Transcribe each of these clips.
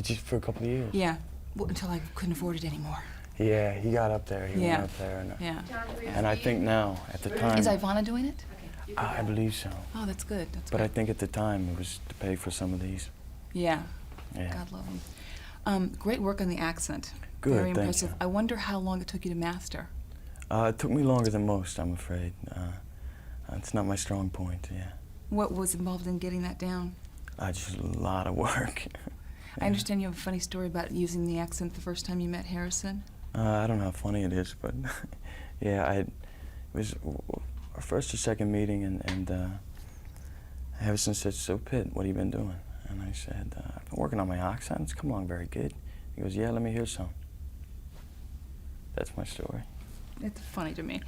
Did you for a couple of years? Yeah, well, until I couldn't afford it anymore. Yeah, he got up there. He Yeah. went up there, and, Yeah. and I think now, at the time, Is Ivana doing it? I believe so. Oh, that's good. That's But good. I think at the time it was to pay for some of these. Yeah. Yeah. God love him. Great work on the accent. Good, Very thank impressive. you. I wonder how long it took you to master. It took me longer than most, I'm afraid. It's not my strong point. Yeah. What was involved in getting that down? Just a lot of work. I understand you have a funny story about using the accent the first time you met Harrison. I don't know how funny it is, but yeah, it was our first or second meeting, and Harrison said, "So Pitt, what have you been doing?" And I said, "I've been working on my accent. It's come along very good." He goes, "Yeah, let me hear some." That's my story. It's funny to me.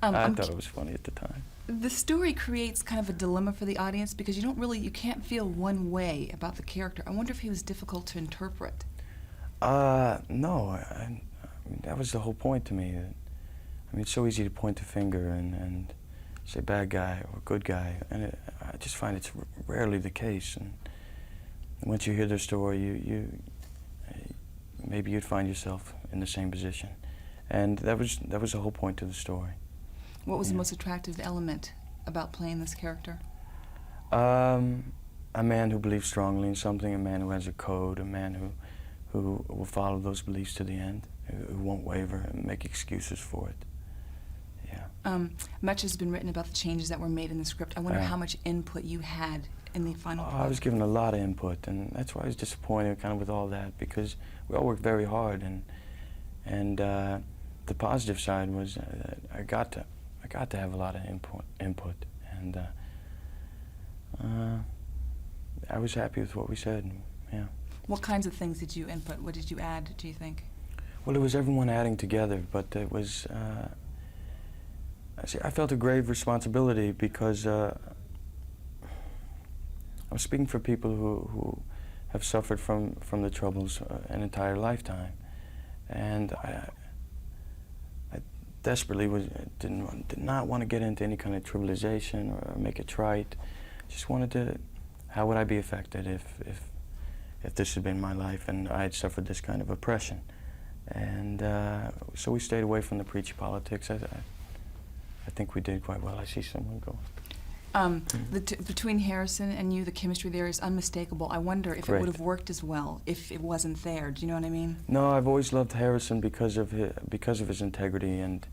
I thought it was funny at the time. The story creates kind of a dilemma for the audience because you can't feel one way about the character. I wonder if he was difficult to interpret. No, I mean, that was the whole point to me. I mean, it's so easy to point the finger and say bad guy or good guy, and I just find it's rarely the case. And once you hear their story, maybe you'd find yourself in the same position, and that was the whole point of the story. What was the most attractive element about playing this character? A man who believes strongly in something, a man who has a code, a man who will follow those beliefs to the end, who won't waver and make excuses for it. Yeah. Much has been written about the changes that were made in the script. I wonder how much input you had in the final product. I was given a lot of input, and that's why I was disappointed kind of with all that, because we all worked very hard, and the positive side was I got to have a lot of input, and I was happy with what we said. Yeah. What kinds of things did you input? What did you add, do you think? Well, it was everyone adding together, but it was, I felt a grave responsibility because I was speaking for people who have suffered from the troubles an entire lifetime, and I desperately did not want to get into any kind of trivialization or make it trite. Just wanted to, how would I be affected if this had been my life and I had suffered this kind of oppression? And so we stayed away from the preachy politics. I think we did quite well. I see someone go. Between Harrison and you, the chemistry there is unmistakable. I wonder if it would have worked as well if it wasn't there. Do you know what I mean? No, I've always loved Harrison because of his integrity and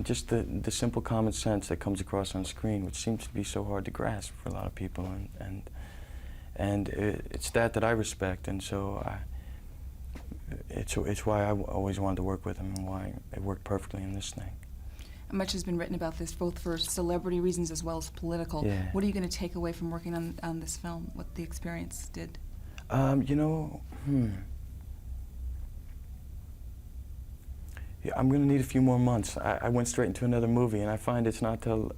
just the simple common sense that comes across on screen, which seems to be so hard to grasp for a lot of people. And it's that I respect, and so it's why I always wanted to work with him and why it worked perfectly in this thing. Much has been written about this, both for celebrity reasons as well as political. Yeah. What are you going to take away from working on this film, what the experience did? You know, yeah, I'm going to need a few more months. I went straight into another movie, and I find it's not till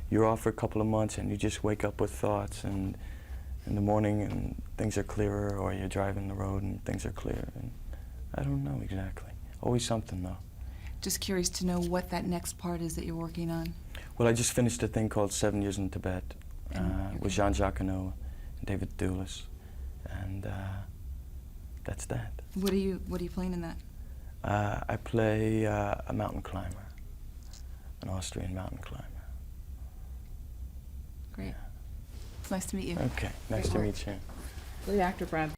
you're off for a couple of months and you just wake up with thoughts, and in the morning and things are clearer, or you're driving the road and things are clear. And I don't know exactly. Always something, though. Just curious to know what that next part is that you're working on. Well, I just finished a thing called 7 Years in Tibet with Jean-Jacques Hano and David Doulis, and that's that. What are you playing in that? I play a mountain climber, an Austrian mountain climber. Great. It's nice to meet you. Okay, nice to meet you. Great actor, Brad.